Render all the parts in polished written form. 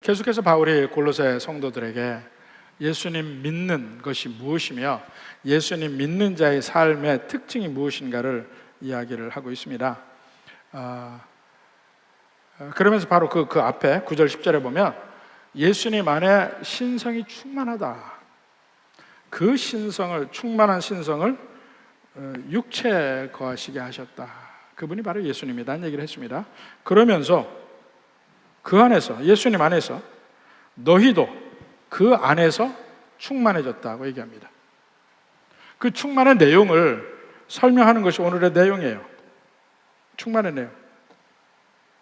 계속해서 바울이 골로새 성도들에게 예수님 믿는 것이 무엇이며 예수님 믿는 자의 삶의 특징이 무엇인가를 이야기를 하고 있습니다. 그러면서 바로 그 앞에 9절 10절에 보면 예수님 안에 신성이 충만하다. 그 신성을, 충만한 신성을 육체에 거하시게 하셨다. 그분이 바로 예수님이라는 얘기를 했습니다. 그러면서 그 안에서, 예수님 안에서 너희도 그 안에서 충만해졌다고 얘기합니다. 그 충만의 내용을 설명하는 것이 오늘의 내용이에요. 충만의 내용.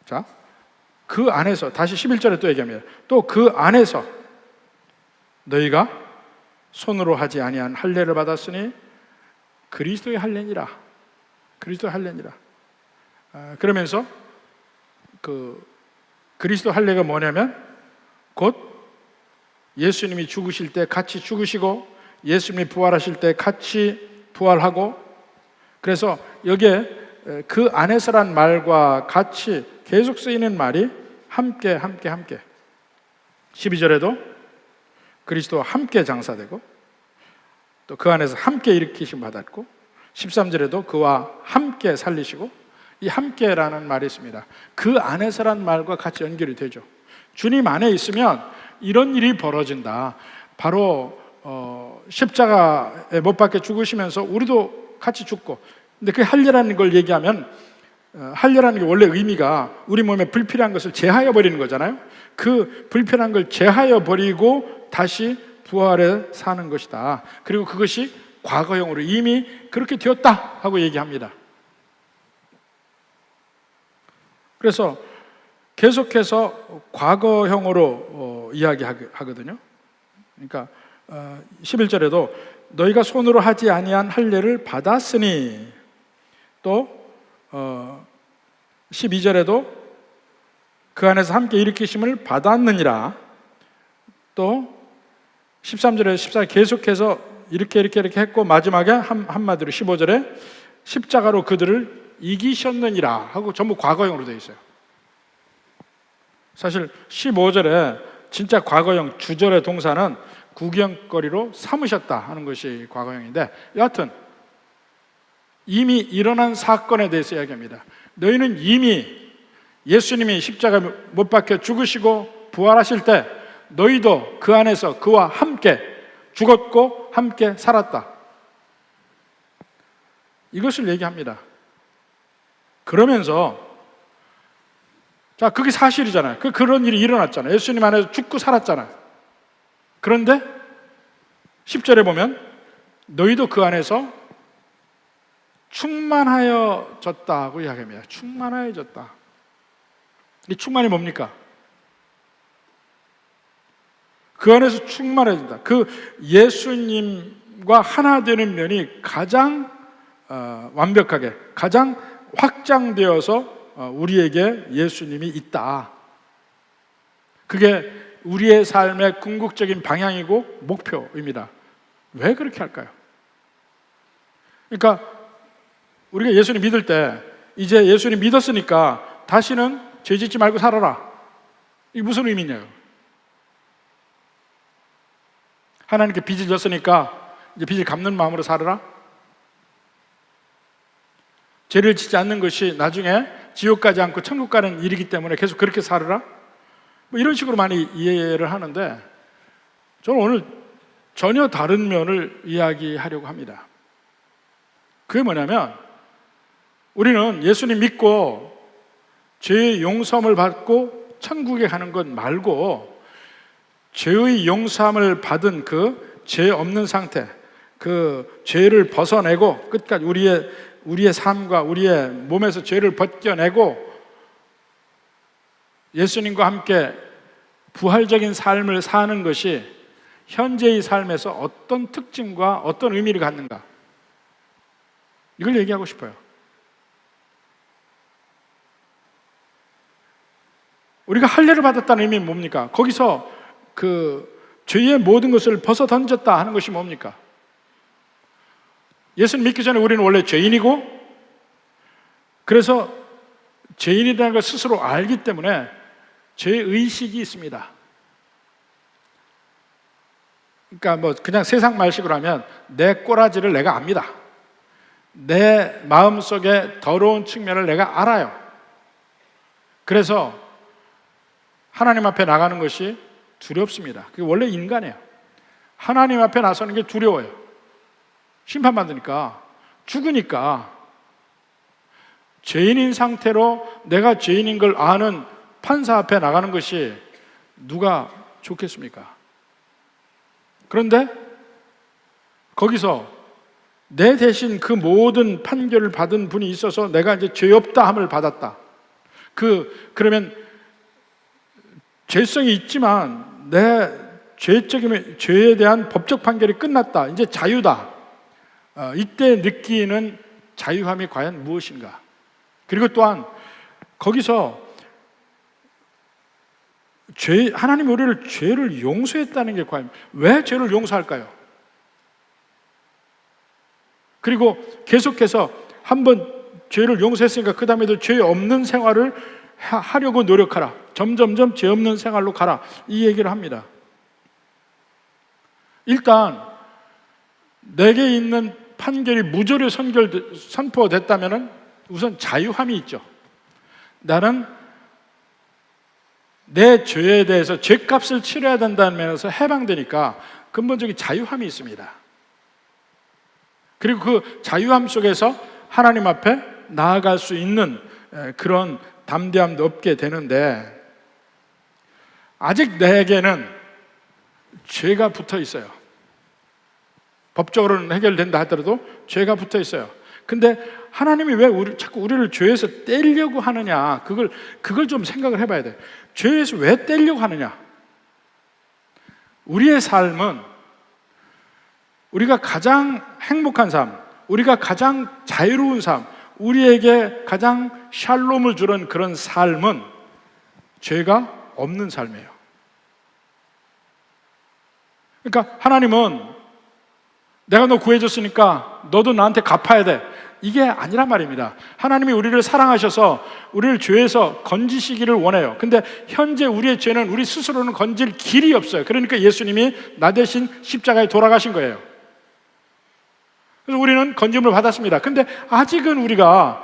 자, 그 안에서, 다시 11절에 또 얘기합니다. 또 그 안에서 너희가 손으로 하지 아니한 할례를 받았으니 그리스도의 할례니라. 그리스도의 할례니라. 그러면서 그리스도 할례가 뭐냐면 곧 예수님이 죽으실 때 같이 죽으시고 예수님이 부활하실 때 같이 부활하고, 그래서 여기에 그 안에서란 말과 같이 계속 쓰이는 말이 함께 12절에도 그리스도와 함께 장사되고 또 그 안에서 함께 일으키심 받았고 13절에도 그와 함께 살리시고, 이 함께라는 말이 있습니다. 그 안에서란 말과 같이 연결이 되죠. 주님 안에 있으면 이런 일이 벌어진다. 바로 십자가에 못 박혀 죽으시면서 우리도 같이 죽고, 근데 그 할례라는 걸 얘기하면 할례라는 게 원래 의미가 우리 몸에 불필요한 것을 제하여 버리는 거잖아요. 그 불필요한 걸 제하여 버리고 다시 부활해 사는 것이다. 그리고 그것이 과거형으로 이미 그렇게 되었다 하고 얘기합니다. 그래서 계속해서 과거형으로 이야기하거든요. 그러니까 11절에도 너희가 손으로 하지 아니한 할례를 받았으니, 또 12절에도 그 안에서 함께 일으키심을 받았느니라, 또 13절에 14절 계속해서 이렇게 했고 마지막에 한마디로 15절에 십자가로 그들을 이기셨느니라 하고 전부 과거형으로 되어 있어요. 사실 15절에 진짜 과거형 주절의 동사는 구경거리로 삼으셨다 하는 것이 과거형인데, 여하튼 이미 일어난 사건에 대해서 이야기합니다. 너희는 이미 예수님이 십자가에 못 박혀 죽으시고 부활하실 때 너희도 그 안에서 그와 함께 죽었고 함께 살았다. 이것을 얘기합니다. 그러면서 자, 그게 사실이잖아요. 그런 일이 일어났잖아요. 예수님 안에서 죽고 살았잖아요. 그런데 10절에 보면 너희도 그 안에서 충만하여졌다고 이야기합니다. 충만하여졌다. 이 충만이 뭡니까? 그 안에서 충만해진다. 그 예수님과 하나 되는 면이 가장 완벽하게, 가장 확장되어서 우리에게 예수님이 있다. 그게 우리의 삶의 궁극적인 방향이고 목표입니다. 왜 그렇게 할까요? 그러니까 우리가 예수님 믿을 때 이제 예수님 믿었으니까 다시는 죄 짓지 말고 살아라. 이게 무슨 의미냐요? 하나님께 빚을 졌으니까 이제 빚을 갚는 마음으로 살아라? 죄를 짓지 않는 것이 나중에 지옥 가지 않고 천국 가는 일이기 때문에 계속 그렇게 살아라? 뭐 이런 식으로 많이 이해를 하는데, 저는 오늘 전혀 다른 면을 이야기하려고 합니다. 그게 뭐냐면 우리는 예수님 믿고 죄의 용서함을 받고 천국에 가는 것 말고 죄의 용서함을 받은 그 죄 없는 상태, 그 죄를 벗어내고 끝까지 우리의 삶과 우리의 몸에서 죄를 벗겨내고 예수님과 함께 부활적인 삶을 사는 것이 현재의 삶에서 어떤 특징과 어떤 의미를 갖는가, 이걸 얘기하고 싶어요. 우리가 할례를 받았다는 의미는 뭡니까? 거기서 그 죄의 모든 것을 벗어 던졌다 하는 것이 뭡니까? 예수님 믿기 전에 우리는 원래 죄인이고, 그래서 죄인이라는 걸 스스로 알기 때문에 죄의식이 있습니다. 그러니까 뭐 그냥 세상 말식으로 하면 내 꼬라지를 내가 압니다. 내 마음속에 더러운 측면을 내가 알아요. 그래서 하나님 앞에 나가는 것이 두렵습니다. 그게 원래 인간이에요. 하나님 앞에 나서는 게 두려워요. 심판받으니까, 죽으니까. 죄인인 상태로 내가 죄인인 걸 아는 판사 앞에 나가는 것이 누가 좋겠습니까? 그런데 거기서 내 대신 그 모든 판결을 받은 분이 있어서 내가 이제 죄 없다 함을 받았다. 그러면 죄성이 있지만 내 죄에 대한 법적 판결이 끝났다. 이제 자유다. 이때 느끼는 자유함이 과연 무엇인가? 그리고 또한 거기서 하나님 우리를 죄를 용서했다는 게 과연 왜 죄를 용서할까요? 그리고 계속해서 한번 죄를 용서했으니까 그 다음에도 죄 없는 생활을 하려고 노력하라. 점점점 죄 없는 생활로 가라. 이 얘기를 합니다. 일단 내게 있는 판결이 무죄로 선포됐다면 우선 자유함이 있죠. 나는 내 죄에 대해서 죄값을 치러야 된다는 면에서 해방되니까 근본적인 자유함이 있습니다. 그리고 그 자유함 속에서 하나님 앞에 나아갈 수 있는 그런 담대함도 얻게 되는데 아직 내게는 죄가 붙어 있어요. 법적으로는 해결된다 하더라도 죄가 붙어 있어요. 근데 하나님이 왜 자꾸 우리를 죄에서 떼려고 하느냐? 그걸 좀 생각을 해봐야 돼요. 죄에서 왜 떼려고 하느냐? 우리의 삶은 우리가 가장 행복한 삶, 우리가 가장 자유로운 삶, 우리에게 가장 샬롬을 주는 그런 삶은 죄가 없는 삶이에요. 그러니까 하나님은 내가 너 구해줬으니까 너도 나한테 갚아야 돼. 이게 아니란 말입니다. 하나님이 우리를 사랑하셔서 우리를 죄에서 건지시기를 원해요. 근데 현재 우리의 죄는 우리 스스로는 건질 길이 없어요. 그러니까 예수님이 나 대신 십자가에 돌아가신 거예요. 그래서 우리는 건짐을 받았습니다. 근데 아직은 우리가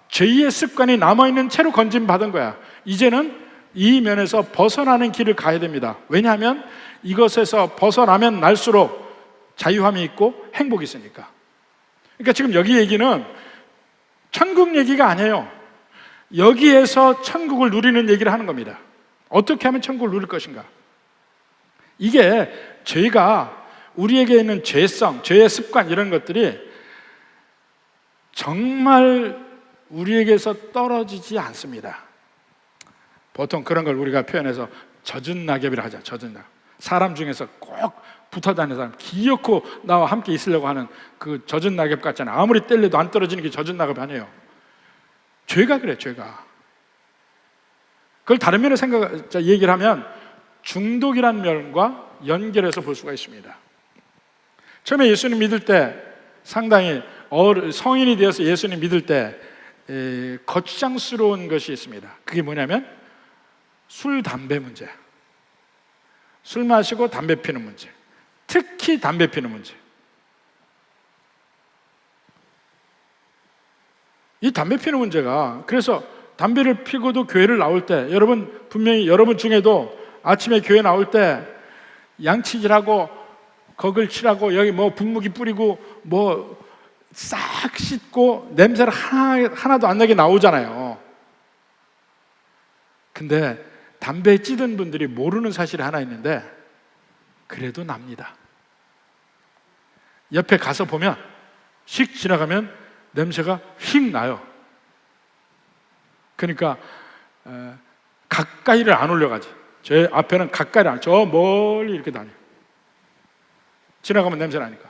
죄의 습관이 남아있는 채로 건짐 받은 거야. 이제는 이 면에서 벗어나는 길을 가야 됩니다. 왜냐하면 이것에서 벗어나면 날수록 자유함이 있고 행복이 있으니까. 그러니까 지금 여기 얘기는 천국 얘기가 아니에요. 여기에서 천국을 누리는 얘기를 하는 겁니다. 어떻게 하면 천국을 누릴 것인가? 이게 죄가 우리에게 있는 죄성, 죄의 습관 이런 것들이 정말 우리에게서 떨어지지 않습니다. 보통 그런 걸 우리가 표현해서 젖은 낙엽이라 하죠. 젖은 낙엽. 사람 중에서 꼭 붙어 다니는 사람, 기어코 나와 함께 있으려고 하는 그 젖은 낙엽 같잖아요. 아무리 뗄래도 안 떨어지는 게 젖은 낙엽이 아니에요. 죄가 그래, 죄가. 그걸 다른 면에 얘기를 하면 중독이라는 면과 연결해서 볼 수가 있습니다. 처음에 예수님 믿을 때 상당히 성인이 되어서 예수님 믿을 때 거추장스러운 것이 있습니다. 그게 뭐냐면 술, 담배 문제. 술 마시고 담배 피는 문제. 특히 담배 피는 문제. 이 담배 피는 문제가, 그래서 담배를 피고도 교회를 나올 때, 분명히 여러분 중에도 아침에 교회 나올 때 양치질하고 거글 칠하고 여기 뭐 분무기 뿌리고 뭐 싹 씻고 냄새를 하나도 안 나게 나오잖아요. 근데 담배 찌든 분들이 모르는 사실이 하나 있는데 그래도 납니다. 옆에 가서 보면 휙 지나가면 냄새가 휙 나요. 그러니까 가까이를 안 올려가지. 제 앞에는 가까이를 안, 저 멀리 이렇게 다녀요. 지나가면 냄새 나니까.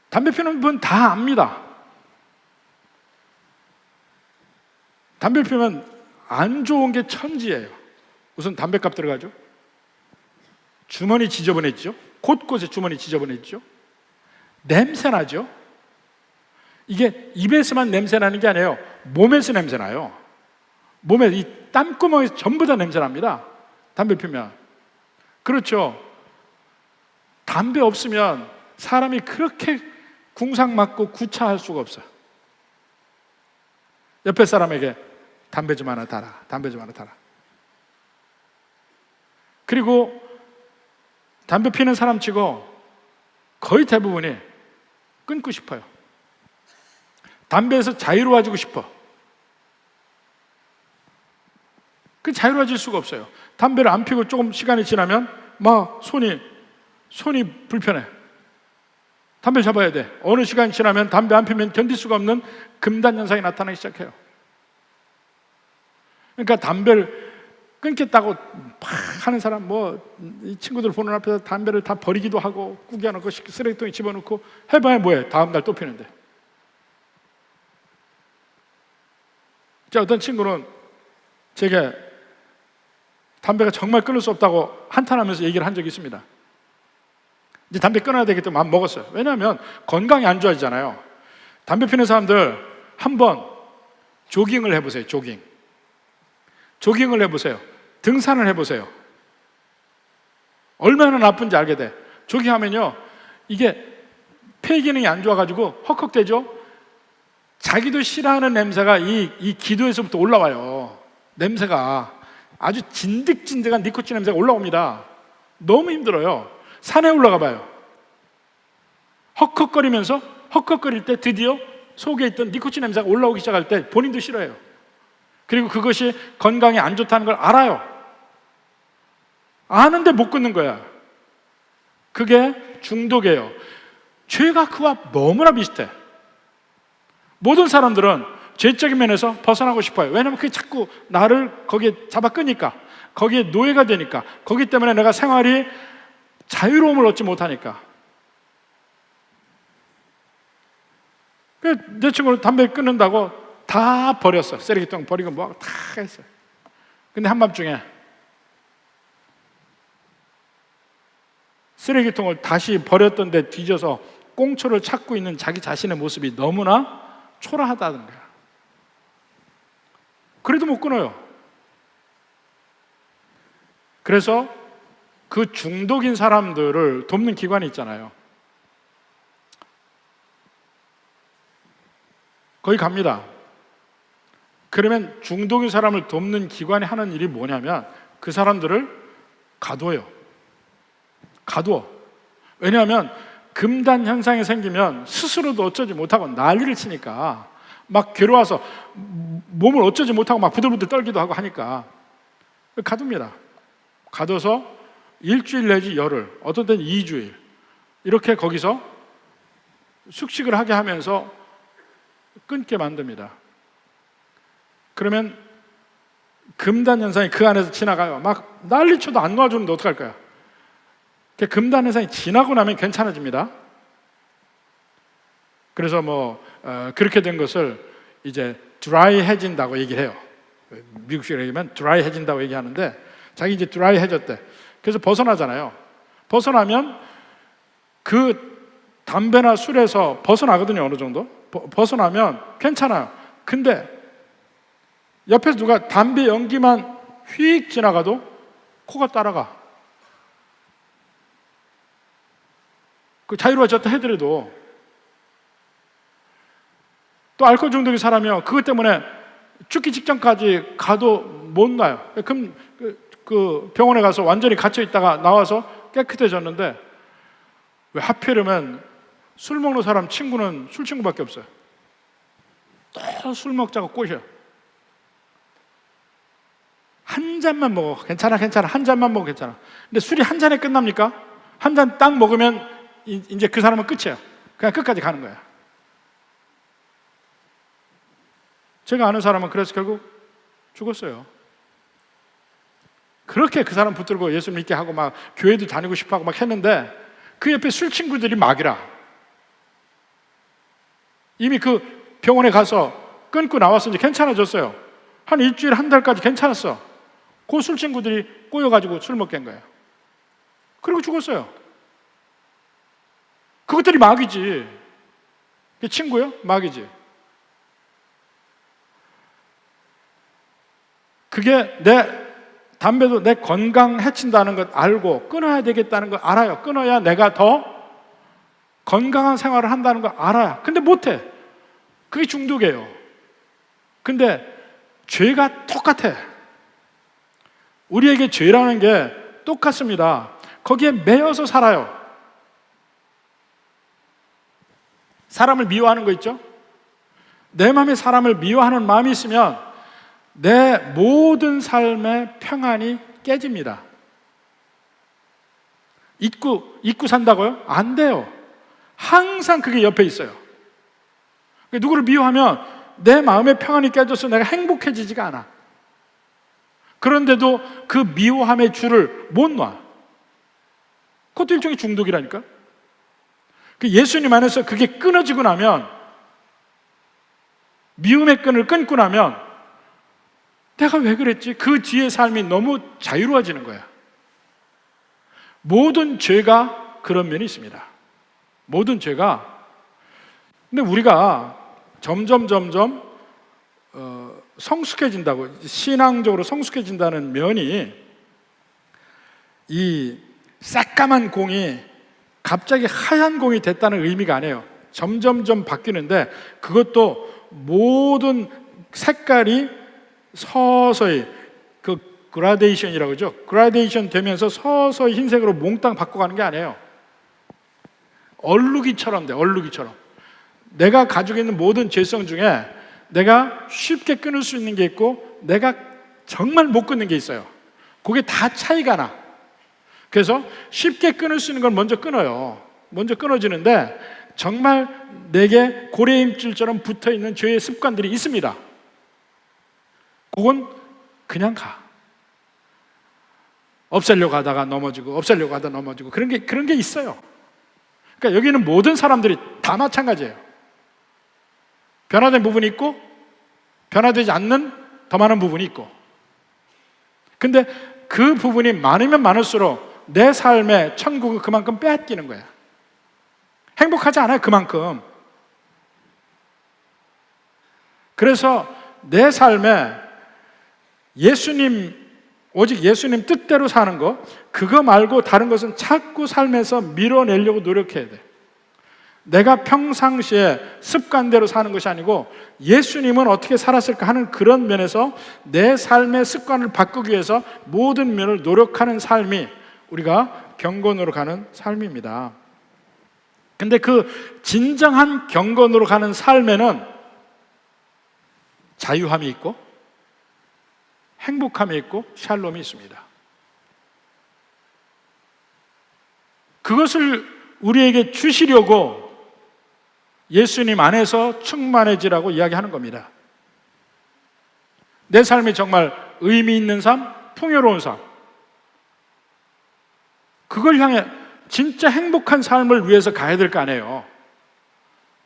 담배 피는 분 다 압니다. 담배 피우면 안 좋은 게 천지예요. 우선 담배값 들어가죠. 주머니 지저분해지죠. 곳곳에 주머니 지저분해지죠. 냄새 나죠. 이게 입에서만 냄새 나는 게 아니에요. 몸에서 냄새 나요. 몸에 이 땀구멍에서 전부 다 냄새 납니다. 담배 피면. 그렇죠. 담배 없으면 사람이 그렇게 궁상 맞고 구차할 수가 없어요. 옆에 사람에게 담배 좀 하나 달아. 담배 좀 하나 달아. 그리고 담배 피는 사람 치고 거의 대부분이 끊고 싶어요. 담배에서 자유로워지고 싶어. 그 자유로워질 수가 없어요. 담배를 안 피고 조금 시간이 지나면 막 손이 불편해. 담배 잡아야 돼. 어느 시간이 지나면 담배 안 피면 견딜 수가 없는 금단 현상이 나타나기 시작해요. 그러니까 담배를 끊겠다고 막 하는 사람, 이 친구들 보는 앞에서 담배를 다 버리기도 하고 구겨놓고 쓰레기통에 집어넣고 해봐야 뭐해? 다음 날 또 피는데. 자, 어떤 친구는 제게 담배가 정말 끊을 수 없다고 한탄하면서 얘기를 한 적이 있습니다. 이제 담배 끊어야 되기 때문에 마음 먹었어요. 왜냐하면 건강이 안 좋아지잖아요. 담배 피는 사람들 한번 조깅을 해보세요. 조깅을 해보세요. 등산을 해보세요. 얼마나 나쁜지 알게 돼. 조깅하면요, 이게 폐 기능이 안 좋아가지고 헉헉대죠. 자기도 싫어하는 냄새가 이 기도에서부터 올라와요. 냄새가 아주 진득진득한 니코틴 냄새가 올라옵니다. 너무 힘들어요. 산에 올라가 봐요. 헉헉거릴 때 드디어 속에 있던 니코틴 냄새가 올라오기 시작할 때 본인도 싫어해요. 그리고 그것이 건강에 안 좋다는 걸 알아요. 아는데 못 끊는 거야. 그게 중독이에요. 죄가 그와 너무나 비슷해. 모든 사람들은 죄적인 면에서 벗어나고 싶어요. 왜냐하면 그게 자꾸 나를 거기에 잡아 끄니까, 거기에 노예가 되니까, 거기 때문에 내가 생활이 자유로움을 얻지 못하니까. 내 친구는 담배 끊는다고 다 버렸어. 쓰레기통 버리고 뭐하고 다 했어요. 근데 한밤중에 쓰레기통을 다시 버렸던 데 뒤져서 꽁초를 찾고 있는 자기 자신의 모습이 너무나 초라하다는 거야. 그래도 못 끊어요. 그래서 그 중독인 사람들을 돕는 기관이 있잖아요. 거기 갑니다. 그러면 중독인 사람을 돕는 기관이 하는 일이 뭐냐면 그 사람들을 가둬요. 왜냐하면 금단 현상이 생기면 스스로도 어쩌지 못하고 난리를 치니까 막 괴로워서 몸을 어쩌지 못하고 막 부들부들 떨기도 하고 하니까 가둡니다. 가둬서 일주일 내지 열흘, 어떤 때는 2주일 이렇게 거기서 숙식을 하게 하면서 끊게 만듭니다. 그러면 금단 현상이 그 안에서 지나가요. 막 난리쳐도 안 놔주는데 어떡할까요? 금단 현상이 지나고 나면 괜찮아집니다. 그래서 그렇게 된 것을 이제 드라이해진다고 얘기를 해요. 미국식으로 얘기하면 드라이해진다고 얘기하는데 자기 이제 드라이해졌대. 그래서 벗어나잖아요. 벗어나면 그 담배나 술에서 벗어나거든요. 어느 정도 벗어나면 괜찮아요. 근데 옆에서 누가 담배 연기만 휙 지나가도 코가 따라가. 그 자유로워졌다 해더라도 또 알코올 중독인 사람이요. 그것 때문에 죽기 직전까지 가도 못 나요. 그럼 그 병원에 가서 완전히 갇혀 있다가 나와서 깨끗해졌는데 왜 하필이면 술 먹는 사람 친구는 술 친구밖에 없어요. 또 술 먹자고 꼬셔요. 한 잔만 먹어. 괜찮아. 한 잔만 먹어. 괜찮아. 근데 술이 한 잔에 끝납니까? 한 잔 딱 먹으면 이제 그 사람은 끝이야. 그냥 끝까지 가는 거야. 제가 아는 사람은 그래서 결국 죽었어요. 그렇게 그 사람 붙들고 예수 믿게 하고 막 교회도 다니고 싶어 하고 막 했는데 그 옆에 술 친구들이 막이라. 이미 그 병원에 가서 끊고 나와서 이제 괜찮아졌어요. 한 일주일, 한 달까지 괜찮았어. 그 술 친구들이 꼬여가지고 술 먹게 한 거예요. 그리고 죽었어요. 그것들이 막이지. 그 친구요? 막이지. 그게 내 담배도 내 건강 해친다는 것 알고 끊어야 되겠다는 걸 알아요. 끊어야 내가 더 건강한 생활을 한다는 걸 알아요. 근데 못해. 그게 중독이에요. 근데 죄가 똑같아. 우리에게 죄라는 게 똑같습니다. 거기에 매여서 살아요. 사람을 미워하는 거 있죠? 내 마음에 사람을 미워하는 마음이 있으면 내 모든 삶의 평안이 깨집니다. 잊고 산다고요? 안 돼요. 항상 그게 옆에 있어요. 누구를 미워하면 내 마음의 평안이 깨져서 내가 행복해지지가 않아. 그런데도 그 미워함의 줄을 못 놔. 그것도 일종의 중독이라니까. 예수님 안에서 그게 끊어지고 나면, 미움의 끈을 끊고 나면 내가 왜 그랬지? 그 뒤의 삶이 너무 자유로워지는 거야. 모든 죄가 그런 면이 있습니다. 모든 죄가. 근데 우리가 점점 성숙해진다고, 신앙적으로 성숙해진다는 면이 이 새까만 공이 갑자기 하얀 공이 됐다는 의미가 아니에요. 점점 바뀌는데 그것도 모든 색깔이 서서히 그 그라데이션이라고 그러죠. 그라데이션 되면서 서서히 흰색으로 몽땅 바꿔가는 게 아니에요. 얼룩이처럼 돼. 얼룩이처럼. 내가 가지고 있는 모든 죄성 중에 내가 쉽게 끊을 수 있는 게 있고 내가 정말 못 끊는 게 있어요. 그게 다 차이가 나. 그래서 쉽게 끊을 수 있는 걸 먼저 끊어요. 먼저 끊어지는데 정말 내게 고래임줄처럼 붙어있는 죄의 습관들이 있습니다. 그건 그냥 가. 없애려고 하다가 넘어지고 없애려고 하다가 넘어지고 그런 게 있어요. 그러니까 여기는 모든 사람들이 다 마찬가지예요. 변화된 부분이 있고 변화되지 않는 더 많은 부분이 있고. 근데 그 부분이 많으면 많을수록 내 삶의 천국은 그만큼 빼앗기는 거야. 행복하지 않아요, 그만큼. 그래서 내 삶에 오직 예수님 뜻대로 사는 거, 그거 말고 다른 것은 자꾸 삶에서 밀어내려고 노력해야 돼. 내가 평상시에 습관대로 사는 것이 아니고 예수님은 어떻게 살았을까 하는 그런 면에서 내 삶의 습관을 바꾸기 위해서 모든 면을 노력하는 삶이 우리가 경건으로 가는 삶입니다. 근데 그 진정한 경건으로 가는 삶에는 자유함이 있고 행복함이 있고 샬롬이 있습니다. 그것을 우리에게 주시려고 예수님 안에서 충만해지라고 이야기하는 겁니다. 내 삶이 정말 의미 있는 삶, 풍요로운 삶, 그걸 향해 진짜 행복한 삶을 위해서 가야 될 거 아니에요.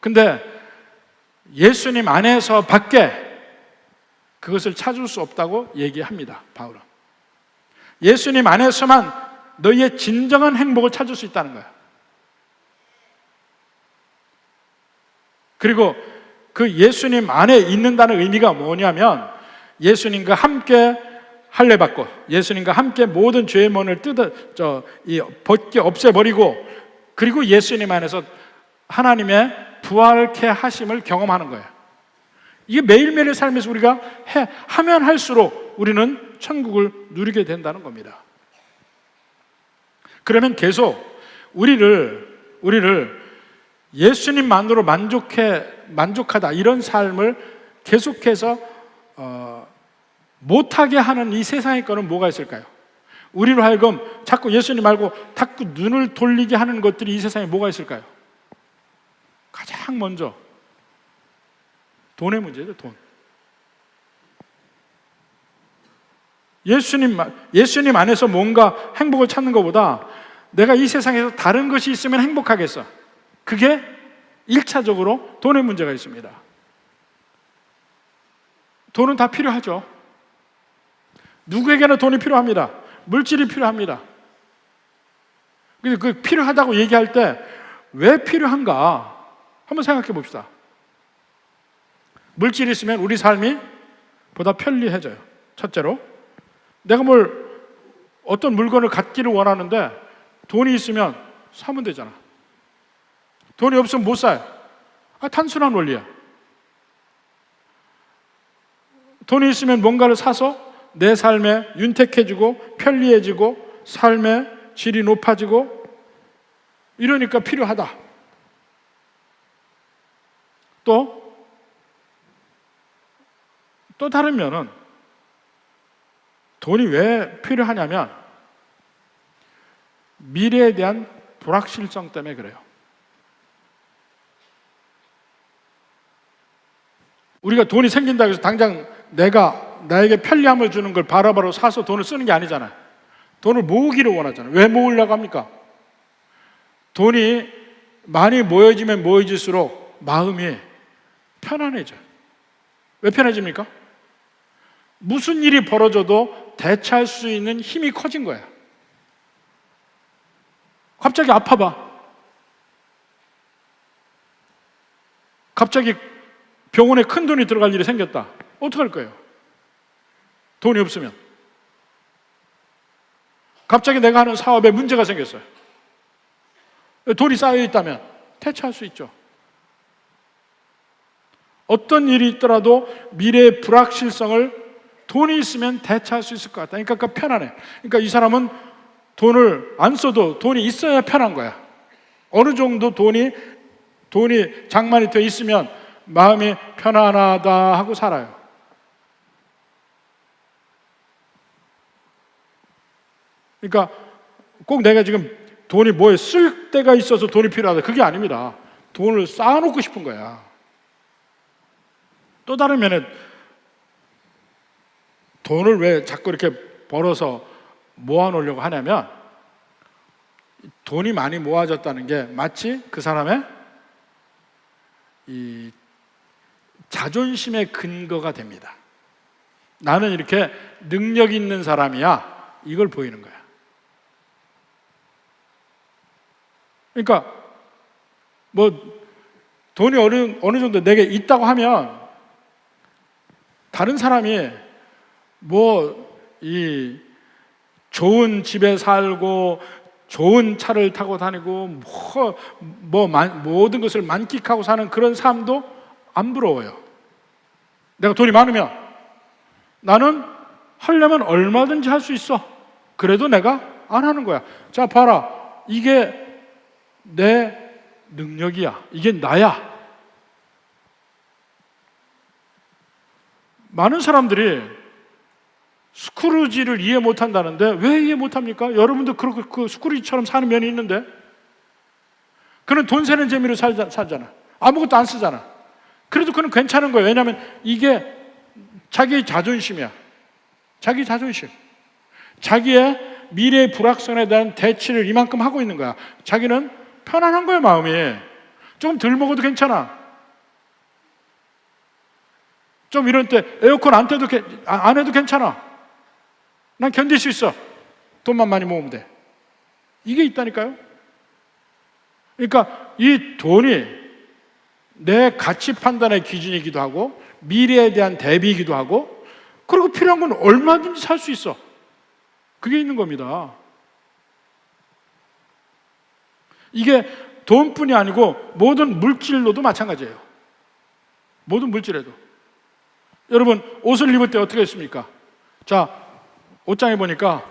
근데 예수님 안에서 밖에 그것을 찾을 수 없다고 얘기합니다, 바울은. 예수님 안에서만 너희의 진정한 행복을 찾을 수 있다는 거야. 그리고 그 예수님 안에 있는다는 의미가 뭐냐면 예수님과 함께 할례받고 예수님과 함께 모든 죄의 문을 벗겨 없애버리고 그리고 예수님 안에서 하나님의 부활케 하심을 경험하는 거예요. 이게 매일매일의 삶에서 우리가 하면 할수록 우리는 천국을 누리게 된다는 겁니다. 그러면 계속 우리를 예수님만으로 만족하다 이런 삶을 계속해서 못하게 하는 이 세상의 거는 뭐가 있을까요? 우리로 하여금 자꾸 예수님 말고 자꾸 눈을 돌리게 하는 것들이 이 세상에 뭐가 있을까요? 가장 먼저 돈의 문제죠, 돈. 예수님 안에서 뭔가 행복을 찾는 것보다 내가 이 세상에서 다른 것이 있으면 행복하겠어. 그게 1차적으로 돈의 문제가 있습니다. 돈은 다 필요하죠. 누구에게나 돈이 필요합니다. 물질이 필요합니다. 근데 그 필요하다고 얘기할 때 왜 필요한가? 한번 생각해 봅시다. 물질이 있으면 우리 삶이 보다 편리해져요. 첫째로, 내가 뭘 어떤 물건을 갖기를 원하는데 돈이 있으면 사면 되잖아. 돈이 없으면 못 사요. 단순한 원리야. 돈이 있으면 뭔가를 사서 내 삶에 윤택해지고 편리해지고 삶의 질이 높아지고 이러니까 필요하다. 또 다른 면은 돈이 왜 필요하냐면 미래에 대한 불확실성 때문에 그래요. 우리가 돈이 생긴다고 해서 당장 나에게 편리함을 주는 걸 바로바로 사서 돈을 쓰는 게 아니잖아요. 돈을 모으기를 원하잖아요. 왜 모으려고 합니까? 돈이 많이 모여지면 모여질수록 마음이 편안해져요. 왜 편해집니까? 무슨 일이 벌어져도 대처할 수 있는 힘이 커진 거야. 갑자기 아파봐. 갑자기 병원에 큰 돈이 들어갈 일이 생겼다. 어떡할 거예요? 돈이 없으면. 갑자기 내가 하는 사업에 문제가 생겼어요. 돈이 쌓여 있다면 대처할 수 있죠. 어떤 일이 있더라도 미래의 불확실성을 돈이 있으면 대처할 수 있을 것 같다. 그러니까 편안해. 그러니까 이 사람은 돈을 안 써도 돈이 있어야 편한 거야. 어느 정도 돈이 장만이 되어 있으면 마음이 편안하다 하고 살아요. 그러니까 꼭 내가 지금 돈이 뭐에 쓸 데가 있어서 돈이 필요하다. 그게 아닙니다. 돈을 쌓아놓고 싶은 거야. 또 다른 면에 돈을 왜 자꾸 이렇게 벌어서 모아놓으려고 하냐면 돈이 많이 모아졌다는 게 마치 그 사람의 이 자존심의 근거가 됩니다. 나는 이렇게 능력 있는 사람이야. 이걸 보이는 거야. 그러니까 뭐 돈이 어느 정도 내게 있다고 하면 다른 사람이 이 좋은 집에 살고 좋은 차를 타고 다니고 모든 것을 만끽하고 사는 그런 삶도 안 부러워요. 내가 돈이 많으면 나는 하려면 얼마든지 할 수 있어. 그래도 내가 안 하는 거야. 자, 봐라. 이게 내 능력이야. 이게 나야. 많은 사람들이 스크루지를 이해 못한다는데 왜 이해 못합니까? 여러분도 그 스크루지처럼 사는 면이 있는데 그는 돈 세는 재미로 살잖아. 아무것도 안 쓰잖아. 그래도 그는 괜찮은 거예요. 왜냐하면 이게 자기의 자존심이야. 자기 자존심. 자기의 미래의 불확성에 대한 대치를 이만큼 하고 있는 거야. 자기는 편안한 거예요, 마음이. 좀 덜 먹어도 괜찮아. 좀 이런 때 에어컨 안 해도 괜찮아. 난 견딜 수 있어. 돈만 많이 모으면 돼. 이게 있다니까요. 그러니까 이 돈이 내 가치 판단의 기준이기도 하고 미래에 대한 대비이기도 하고 그리고 필요한 건 얼마든지 살 수 있어. 그게 있는 겁니다. 이게 돈뿐이 아니고 모든 물질로도 마찬가지예요. 모든 물질에도. 여러분 옷을 입을 때 어떻게 했습니까? 자, 옷장에 보니까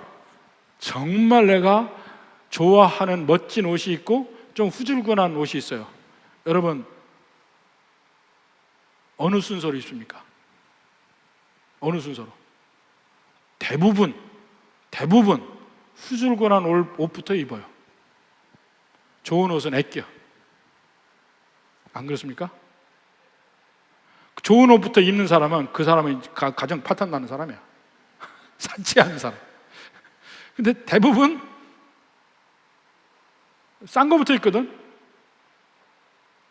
정말 내가 좋아하는 멋진 옷이 있고 좀 후줄근한 옷이 있어요. 여러분 어느 순서로 입습니까? 어느 순서로? 대부분 후줄근한 옷부터 입어요. 좋은 옷은 아껴. 안 그렇습니까? 좋은 옷부터 입는 사람은 그 사람은 가정 파탄 나는 사람이야. 산치하는 사람. 근데 대부분 싼 거부터 입거든.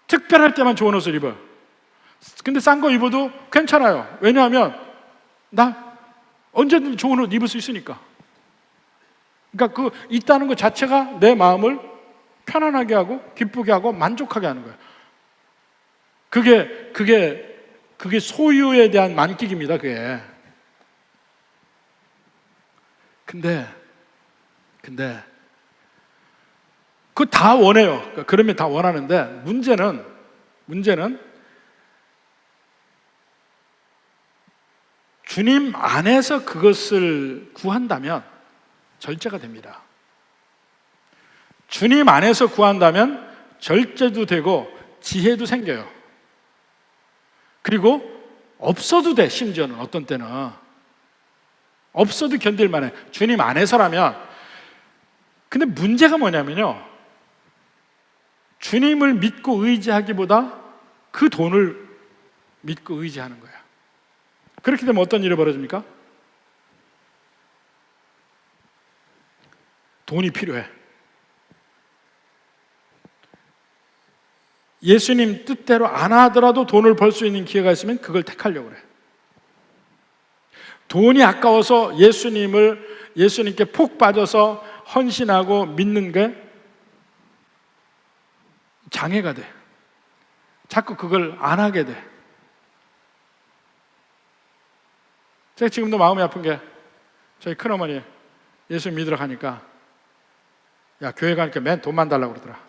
특별할 때만 좋은 옷을 입어요. 근데 싼 거 입어도 괜찮아요. 왜냐하면 나 언제든지 좋은 옷 입을 수 있으니까. 그러니까 있다는 것 자체가 내 마음을 편안하게 하고 기쁘게 하고 만족하게 하는 거예요. 그게 소유에 대한 만끽입니다. 그게. 근데 근데 그거 다 원해요. 그러면 다 원하는데 문제는 주님 안에서 그것을 구한다면 절제가 됩니다. 주님 안에서 구한다면 절제도 되고 지혜도 생겨요. 그리고 없어도 돼. 심지어는 어떤 때는 없어도 견딜 만해. 주님 안에서라면. 근데 문제가 뭐냐면요, 주님을 믿고 의지하기보다 그 돈을 믿고 의지하는 거야. 그렇게 되면 어떤 일이 벌어집니까? 돈이 필요해. 예수님 뜻대로 안 하더라도 돈을 벌 수 있는 기회가 있으면 그걸 택하려고 그래. 돈이 아까워서 예수님께 푹 빠져서 헌신하고 믿는 게 장애가 돼. 자꾸 그걸 안 하게 돼. 제가 지금도 마음이 아픈 게, 저희 큰어머니 예수 믿으러 가니까, 야, 교회 가니까 맨 돈만 달라고 그러더라.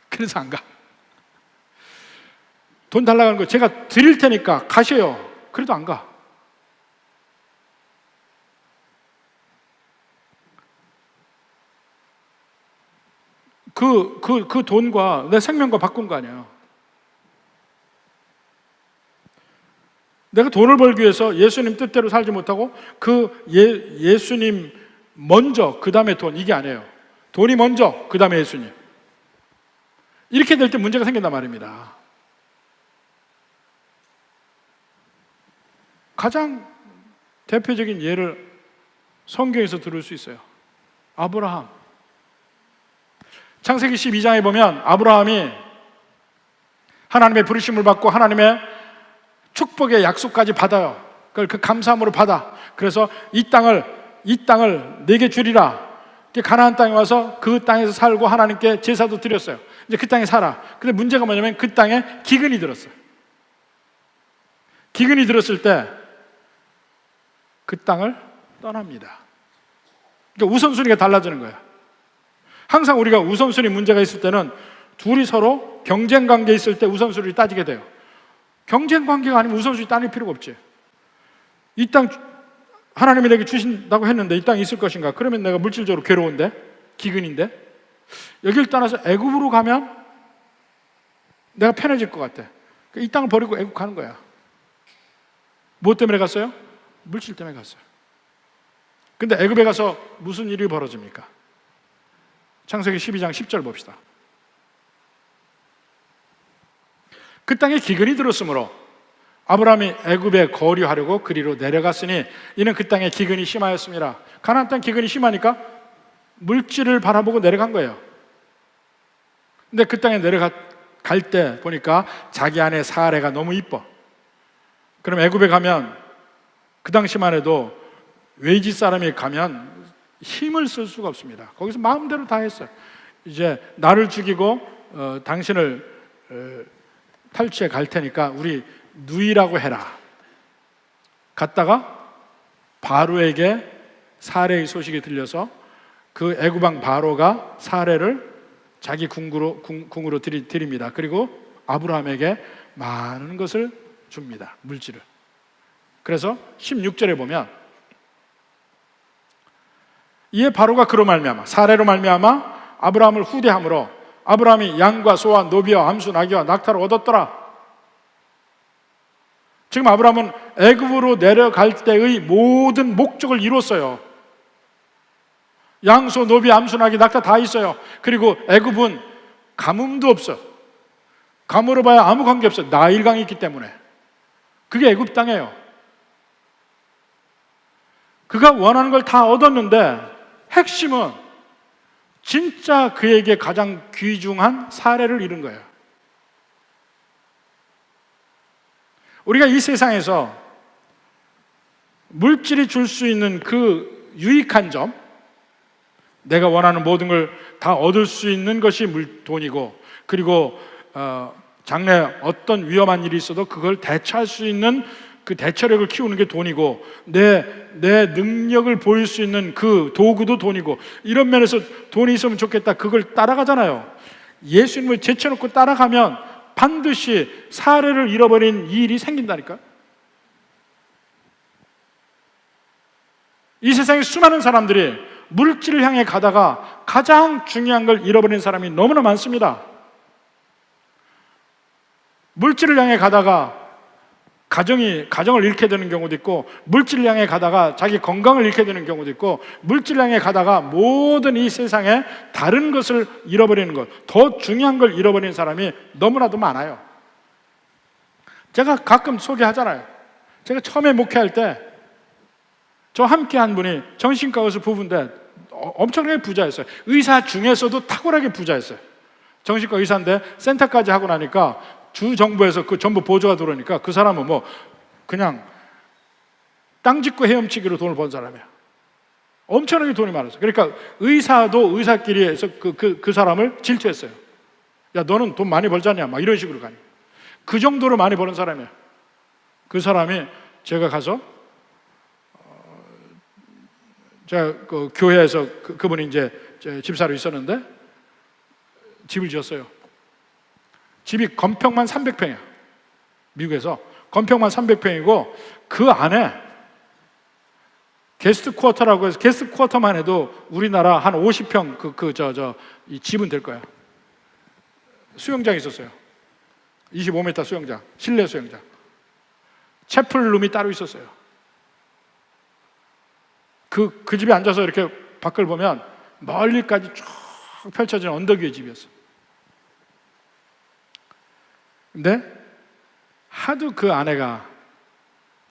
그래서 안 가. 돈 달라고 하는 거 제가 드릴 테니까 가셔요. 그래도 안 가. 그 돈과 내 생명과 바꾼 거 아니에요. 내가 돈을 벌기 위해서 예수님 뜻대로 살지 못하고 예수님 먼저 그 다음에 돈, 이게 아니에요. 돈이 먼저 그 다음에 예수님. 이렇게 될 때 문제가 생긴단 말입니다. 가장 대표적인 예를 성경에서 들을 수 있어요. 아브라함. 창세기 12장에 보면 아브라함이 하나님의 부르심을 받고 하나님의 축복의 약속까지 받아요. 그걸 그 감사함으로 받아. 그래서 이 땅을 내게 주리라. 가나안 땅에 와서 그 땅에서 살고 하나님께 제사도 드렸어요. 이제 그 땅에 살아. 근데 문제가 뭐냐면 그 땅에 기근이 들었어요. 기근이 들었을 때 그 땅을 떠납니다. 그러니까 우선순위가 달라지는 거야. 항상 우리가 우선순위 문제가 있을 때는 둘이 서로 경쟁 관계에 있을 때 우선순위를 따지게 돼요. 경쟁 관계가 아니면 우선순위 따질 필요가 없지. 이 땅 하나님이 내게 주신다고 했는데 이 땅이 있을 것인가? 그러면 내가 물질적으로 괴로운데, 기근인데, 여길 떠나서 애굽으로 가면 내가 편해질 것 같아. 이 땅을 버리고 애굽 가는 거야. 뭐 때문에 갔어요? 물질 때문에 갔어요. 근데 애굽에 가서 무슨 일이 벌어집니까? 창세기 12장 10절 봅시다. 그 땅에 기근이 들었으므로 아브라함이 애굽에 거류하려고 그리로 내려갔으니 이는 그 땅에 기근이 심하였습니다. 가나안 땅 기근이 심하니까 물질을 바라보고 내려간 거예요. 근데 그 땅에 갈 때 보니까 자기 아내 사레가 너무 이뻐. 그럼 애굽에 가면 그 당시만 해도 외지 사람이 가면 힘을 쓸 수가 없습니다. 거기서 마음대로 다 했어요. 이제 나를 죽이고 당신을 탈취해 갈 테니까 우리 누이라고 해라. 갔다가 바로에게 사레의 소식이 들려서 그 애굽왕 바로가 사레를 자기 궁으로 드립니다. 그리고 아브라함에게 많은 것을 줍니다. 물질을. 그래서 16절에 보면 이에 바로가 그로 말미암아 사레로 말미암아 아브라함을 후대함으로 아브라함이 양과 소와 노비와 암수 나귀와 낙타를 얻었더라. 지금 아브라함은 애굽으로 내려갈 때의 모든 목적을 이뤘어요. 양소, 노비, 암수, 나귀, 낙타 다 있어요. 그리고 애굽은 가뭄도 없어. 가물어 봐야 아무 관계 없어. 나일강이 있기 때문에. 그게 애굽 땅이에요. 그가 원하는 걸 다 얻었는데 핵심은 진짜 그에게 가장 귀중한 사례를 잃은 거예요. 우리가 이 세상에서 물질이 줄 수 있는 그 유익한 점, 내가 원하는 모든 걸 다 얻을 수 있는 것이 돈이고, 그리고 장래 어떤 위험한 일이 있어도 그걸 대처할 수 있는 그 대처력을 키우는 게 돈이고, 내 능력을 보일 수 있는 그 도구도 돈이고, 이런 면에서 돈이 있으면 좋겠다, 그걸 따라가잖아요. 예수님을 제쳐놓고 따라가면 반드시 사례를 잃어버린 일이 생긴다니까. 이 세상에 수많은 사람들이 물질을 향해 가다가 가장 중요한 걸 잃어버린 사람이 너무나 많습니다. 물질을 향해 가다가 가정을 잃게 되는 경우도 있고, 물질을 향해 가다가 자기 건강을 잃게 되는 경우도 있고, 물질을 향해 가다가 모든 이 세상에 다른 것을 잃어버리는 것, 더 중요한 걸 잃어버리는 사람이 너무나도 많아요. 제가 가끔 소개하잖아요. 제가 처음에 목회할 때 저 함께 한 분이 정신과 의사 부부인데 엄청나게 부자였어요. 의사 중에서도 탁월하게 부자였어요. 정신과 의사인데 센터까지 하고 나니까 주 정부에서 그 전부 보조가 들어오니까 그 사람은 뭐 그냥 땅 짓고 헤엄치기로 돈을 번 사람이야. 엄청나게 돈이 많았어요. 그러니까 의사도 의사끼리 해서 그 사람을 질투했어요. 야, 너는 돈 많이 벌잖냐, 막 이런 식으로 가니. 그 정도로 많이 버는 사람이야. 그 사람이 제가 가서 제가 그 교회에서 그분이 이제 집사로 있었는데 집을 지었어요. 집이 건평만 300평이야. 미국에서 건평만 300평이고 그 안에 게스트 쿼터라고 해서 게스트 쿼터만 해도 우리나라 한 50평 이 집은 될 거야. 수영장이 있었어요. 25m 수영장, 실내 수영장. 채플룸이 따로 있었어요. 그 집에 앉아서 이렇게 밖을 보면 멀리까지 쭉 펼쳐진 언덕 위의 집이었어요. 근데 하도 그 아내가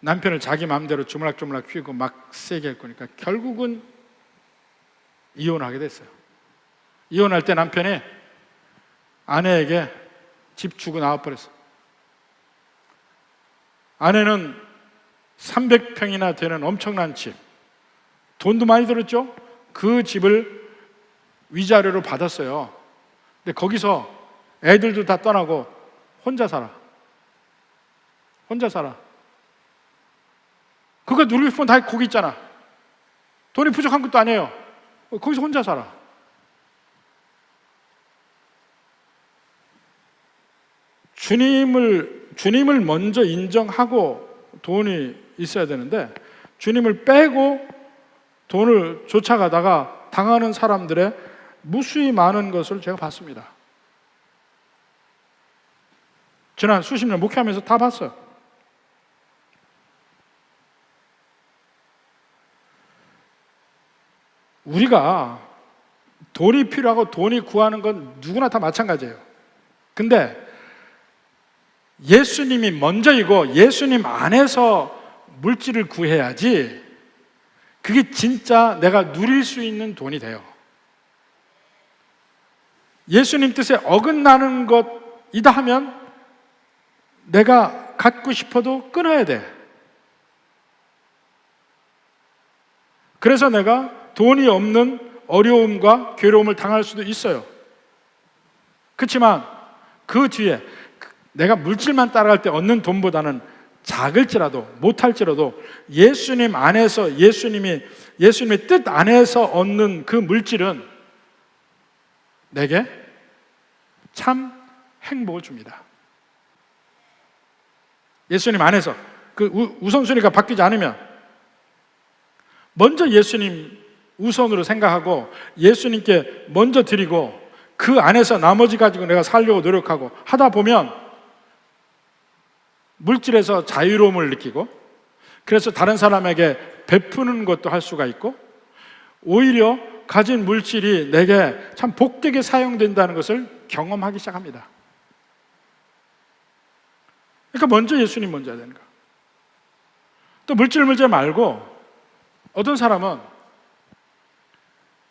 남편을 자기 마음대로 주물락주물락 휘고 막 세게 할 거니까 결국은 이혼하게 됐어요. 이혼할 때 남편이 아내에게 집 주고 나와버렸어. 아내는 300평이나 되는 엄청난 집, 돈도 많이 들었죠? 그 집을 위자료로 받았어요. 근데 거기서 애들도 다 떠나고 혼자 살아. 혼자 살아. 그거 누리고 싶으면 다 거기 있잖아. 돈이 부족한 것도 아니에요. 거기서 혼자 살아. 주님을 먼저 인정하고 돈이 있어야 되는데, 주님을 빼고 돈을 쫓아가다가 당하는 사람들의 무수히 많은 것을 제가 봤습니다. 지난 수십 년 목회하면서 다 봤어요. 우리가 돈이 필요하고 돈이 구하는 건 누구나 다 마찬가지예요. 근데 예수님이 먼저이고 예수님 안에서 물질을 구해야지 그게 진짜 내가 누릴 수 있는 돈이 돼요. 예수님 뜻에 어긋나는 것이다 하면 내가 갖고 싶어도 끊어야 돼. 그래서 내가 돈이 없는 어려움과 괴로움을 당할 수도 있어요. 그렇지만 그 뒤에 내가 물질만 따라갈 때 얻는 돈보다는 작을지라도 못할지라도 예수님 안에서 예수님의 뜻 안에서 얻는 그 물질은 내게 참 행복을 줍니다. 예수님 안에서 그 우선순위가 바뀌지 않으면 먼저 예수님 우선으로 생각하고 예수님께 먼저 드리고 그 안에서 나머지 가지고 내가 살려고 노력하고 하다 보면 물질에서 자유로움을 느끼고 그래서 다른 사람에게 베푸는 것도 할 수가 있고 오히려 가진 물질이 내게 참 복되게 사용된다는 것을 경험하기 시작합니다. 그러니까 먼저 예수님 먼저 해야 되는 거야. 또 물질 말고 어떤 사람은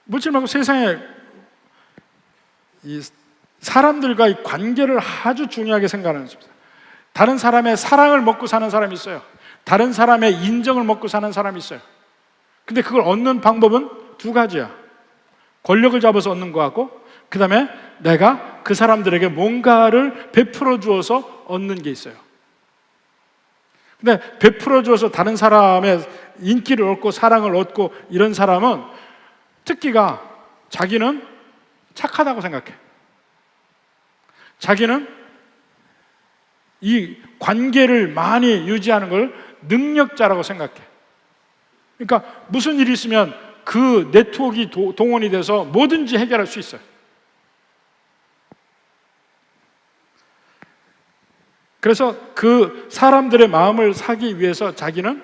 물질 말고 세상에 이 사람들과의 관계를 아주 중요하게 생각하는 사람, 다른 사람의 사랑을 먹고 사는 사람이 있어요. 다른 사람의 인정을 먹고 사는 사람이 있어요. 근데 그걸 얻는 방법은 두 가지야. 권력을 잡아서 얻는 거하고 그 다음에 내가 그 사람들에게 뭔가를 베풀어 주어서 얻는 게 있어요. 근데 베풀어 줘서 다른 사람의 인기를 얻고 사랑을 얻고 이런 사람은 특기가 자기는 착하다고 생각해. 자기는 이 관계를 많이 유지하는 걸 능력자라고 생각해. 그러니까 무슨 일이 있으면 그 네트워크가 동원이 돼서 뭐든지 해결할 수 있어요. 그래서 그 사람들의 마음을 사기 위해서 자기는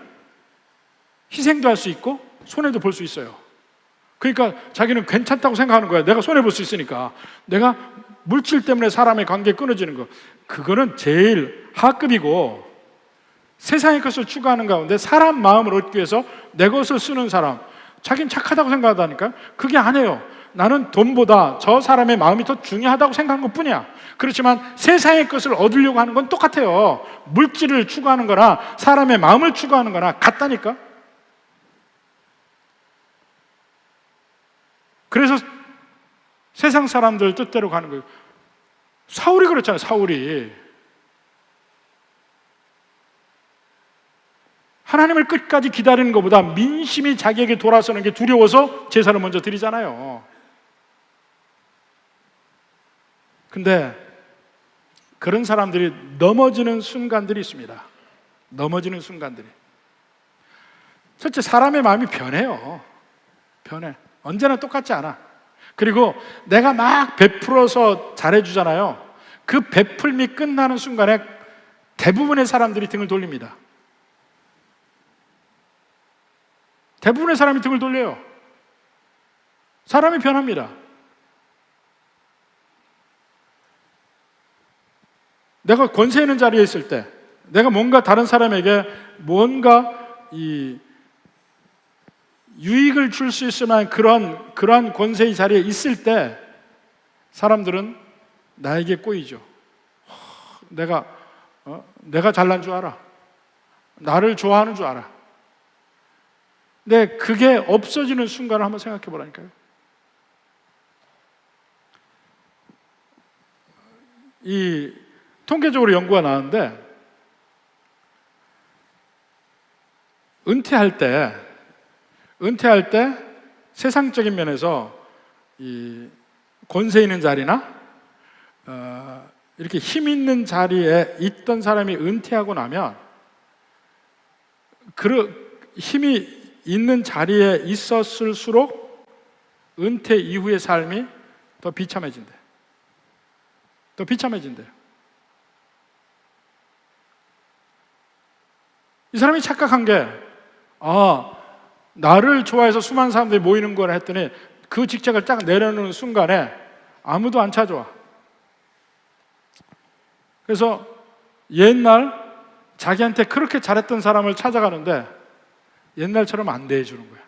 희생도 할 수 있고 손해도 볼 수 있어요. 그러니까 자기는 괜찮다고 생각하는 거야. 내가 손해 볼 수 있으니까. 내가 물질 때문에 사람의 관계 끊어지는 거, 그거는 제일 하급이고, 세상의 것을 추구하는 가운데 사람 마음을 얻기 위해서 내 것을 쓰는 사람, 자기는 착하다고 생각하다니까. 그게 아니에요. 나는 돈보다 저 사람의 마음이 더 중요하다고 생각하는 것뿐이야. 그렇지만 세상의 것을 얻으려고 하는 건 똑같아요. 물질을 추구하는 거나 사람의 마음을 추구하는 거나 같다니까. 그래서 세상 사람들 뜻대로 가는 거예요. 사울이 그렇잖아요. 사울이 하나님을 끝까지 기다리는 것보다 민심이 자기에게 돌아서는 게 두려워서 제사를 먼저 드리잖아요. 근데 그런 사람들이 넘어지는 순간들이 있습니다. 넘어지는 순간들이. 첫째, 사람의 마음이 변해요. 변해. 언제나 똑같지 않아. 그리고 내가 막 베풀어서 잘해주잖아요. 그 베풀미 끝나는 순간에 대부분의 사람들이 등을 돌립니다. 대부분의 사람이 등을 돌려요. 사람이 변합니다. 내가 권세 있는 자리에 있을 때, 내가 뭔가 다른 사람에게 뭔가 이 유익을 줄 수 있을 만한 그러한 권세의 자리에 있을 때 사람들은 나에게 꼬이죠. 내가 잘난 줄 알아. 나를 좋아하는 줄 알아. 근데 그게 없어지는 순간을 한번 생각해 보라니까요. 이 통계적으로 연구가 나왔는데, 은퇴할 때 세상적인 면에서 이 권세 있는 자리나 이렇게 힘 있는 자리에 있던 사람이 은퇴하고 나면 그 힘이 있는 자리에 있었을수록 은퇴 이후의 삶이 더 비참해진대. 더 비참해진대요. 이 사람이 착각한 게, 나를 좋아해서 수많은 사람들이 모이는 거라 했더니 그 직책을 딱 내려놓는 순간에 아무도 안 찾아와. 그래서 옛날 자기한테 그렇게 잘했던 사람을 찾아가는데 옛날처럼 안 대해주는 거야.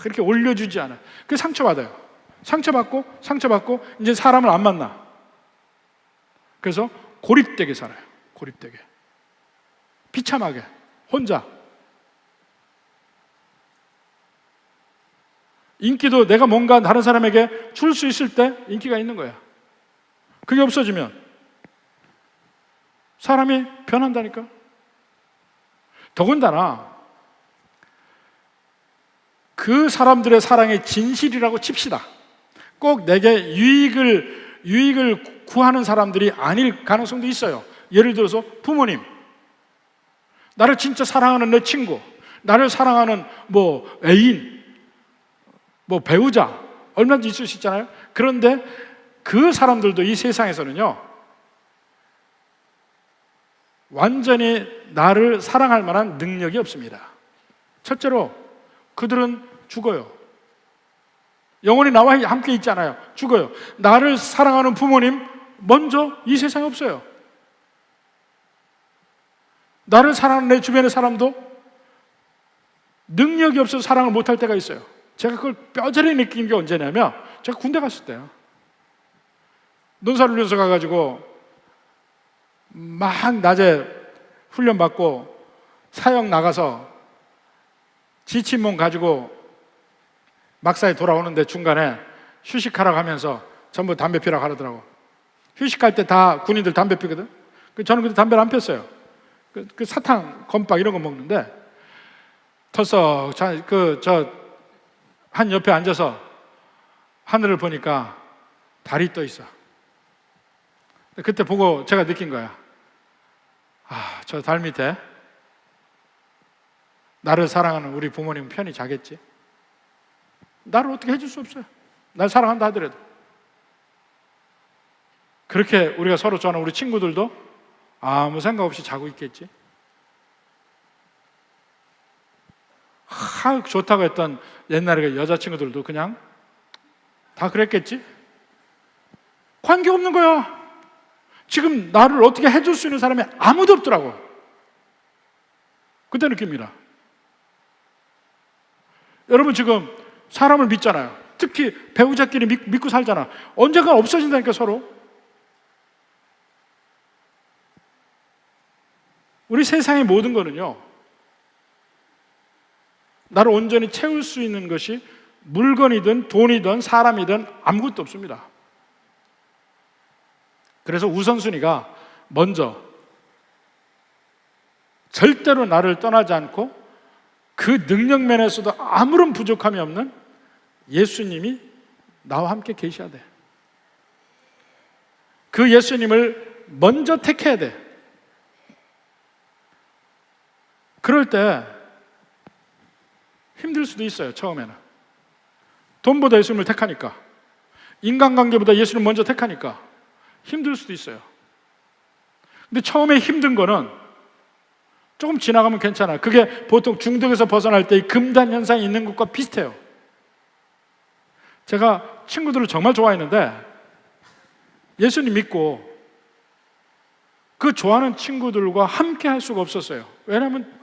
그렇게 올려주지 않아. 그 상처받아요. 상처받고 이제 사람을 안 만나. 그래서 고립되게 살아요. 고립되게. 비참하게 혼자. 인기도 내가 뭔가 다른 사람에게 줄 수 있을 때 인기가 있는 거야. 그게 없어지면 사람이 변한다니까. 더군다나 그 사람들의 사랑이 진실이라고 칩시다. 꼭 내게 유익을 구하는 사람들이 아닐 가능성도 있어요. 예를 들어서 부모님, 나를 진짜 사랑하는 내 친구, 나를 사랑하는 애인, 배우자, 얼마든지 있을 수 있잖아요. 그런데 그 사람들도 이 세상에서는요, 완전히 나를 사랑할 만한 능력이 없습니다. 첫째로 그들은 죽어요. 영원히 나와 함께 있잖아요. 죽어요. 나를 사랑하는 부모님 먼저 이 세상에 없어요. 나를 사랑하는 내 주변의 사람도 능력이 없어서 사랑을 못할 때가 있어요. 제가 그걸 뼈저리 느낀 게 언제냐면, 제가 군대 갔을 때요. 논사훈련소 가가지고 막 낮에 훈련 받고 사역 나가서 지친 몸 가지고 막사에 돌아오는데 중간에 휴식하라고 하면서 전부 담배 피라고 하더라고. 휴식할 때 다 군인들 담배 피거든. 저는 그때 담배를 안 폈어요. 그 사탕, 건빵 이런 거 먹는데 터서 한 옆에 앉아서 하늘을 보니까 달이 떠 있어. 그때 보고 제가 느낀 거야. 아, 저 달 밑에 나를 사랑하는 우리 부모님 편히 자겠지. 나를 어떻게 해줄 수 없어요. 날 사랑한다 하더라도. 그렇게 우리가 서로 좋아하는 우리 친구들도 아무 생각 없이 자고 있겠지. 좋다고 했던 옛날에 여자친구들도 그냥 다 그랬겠지. 관계없는 거야. 지금 나를 어떻게 해줄 수 있는 사람이 아무도 없더라고. 그때 느낍니다. 여러분 지금 사람을 믿잖아요. 특히 배우자끼리 믿고 살잖아. 언젠가 없어진다니까 서로. 우리 세상의 모든 거는요, 나를 온전히 채울 수 있는 것이 물건이든 돈이든 사람이든 아무것도 없습니다. 그래서 우선순위가 먼저 절대로 나를 떠나지 않고 그 능력 면에서도 아무런 부족함이 없는 예수님이 나와 함께 계셔야 돼. 그 예수님을 먼저 택해야 돼. 그럴 때 힘들 수도 있어요. 처음에는 돈보다 예수님을 택하니까, 인간관계보다 예수님을 먼저 택하니까 힘들 수도 있어요. 근데 처음에 힘든 거는 조금 지나가면 괜찮아요. 그게 보통 중독에서 벗어날 때 이 금단 현상이 있는 것과 비슷해요. 제가 친구들을 정말 좋아했는데 예수님 믿고 그 좋아하는 친구들과 함께 할 수가 없었어요. 왜냐하면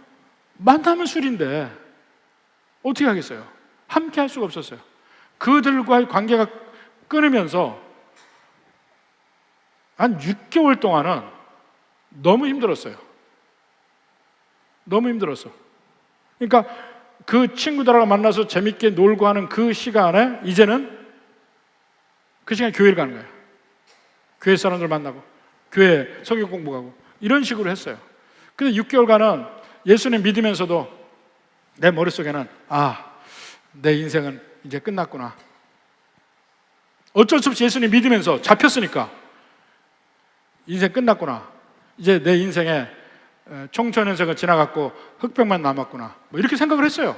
만나면 술인데 어떻게 하겠어요? 함께 할 수가 없었어요. 그들과의 관계가 끊으면서 한 6개월 동안은 너무 힘들었어요. 너무 힘들었어. 그러니까 그 친구들하고 만나서 재밌게 놀고 하는 그 시간에 이제는 그 시간에 교회를 가는 거예요. 교회 사람들 만나고 교회 성경 공부하고 이런 식으로 했어요. 근데 6개월간은 예수님 믿으면서도 내 머릿속에는 내 인생은 이제 끝났구나. 어쩔 수 없이 예수님 믿으면서 잡혔으니까 인생 끝났구나. 이제 내 인생에 청소년생을 지나갔고 흑백만 남았구나. 뭐 이렇게 생각을 했어요.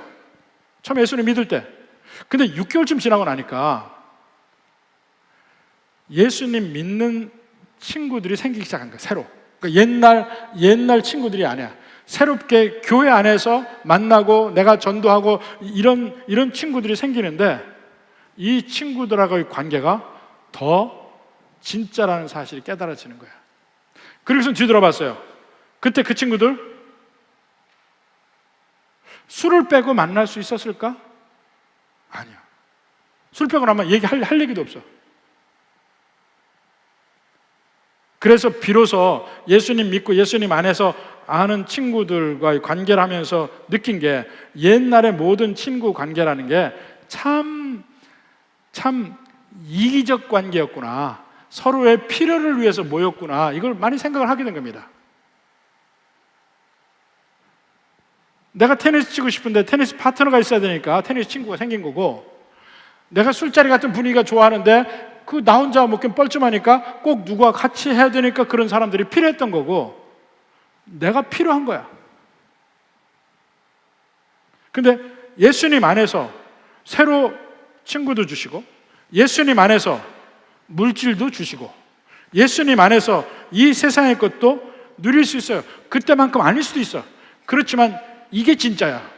처음에 예수님 믿을 때. 근데 6개월쯤 지나고 나니까 예수님 믿는 친구들이 생기기 시작한 거야. 새로. 그러니까 옛날 친구들이 아니야. 새롭게 교회 안에서 만나고 내가 전도하고 이런 친구들이 생기는데 이 친구들하고의 관계가 더 진짜라는 사실이 깨달아지는 거야. 그래서 뒤돌아봤어요. 그때 그 친구들 술을 빼고 만날 수 있었을까? 아니야. 술 빼고 나면 할 얘기도 없어. 그래서 비로소 예수님 믿고 예수님 안에서 아는 친구들과의 관계를 하면서 느낀 게 옛날의 모든 친구 관계라는 게 참 이기적 관계였구나. 서로의 필요를 위해서 모였구나. 이걸 많이 생각을 하게 된 겁니다. 내가 테니스 치고 싶은데 테니스 파트너가 있어야 되니까 테니스 친구가 생긴 거고, 내가 술자리 같은 분위기가 좋아하는데 나 혼자 먹긴 뻘쭘하니까 꼭 누가 같이 해야 되니까 그런 사람들이 필요했던 거고, 내가 필요한 거야. 근데 예수님 안에서 새로 친구도 주시고, 예수님 안에서 물질도 주시고, 예수님 안에서 이 세상의 것도 누릴 수 있어요. 그때만큼 아닐 수도 있어. 그렇지만 이게 진짜야.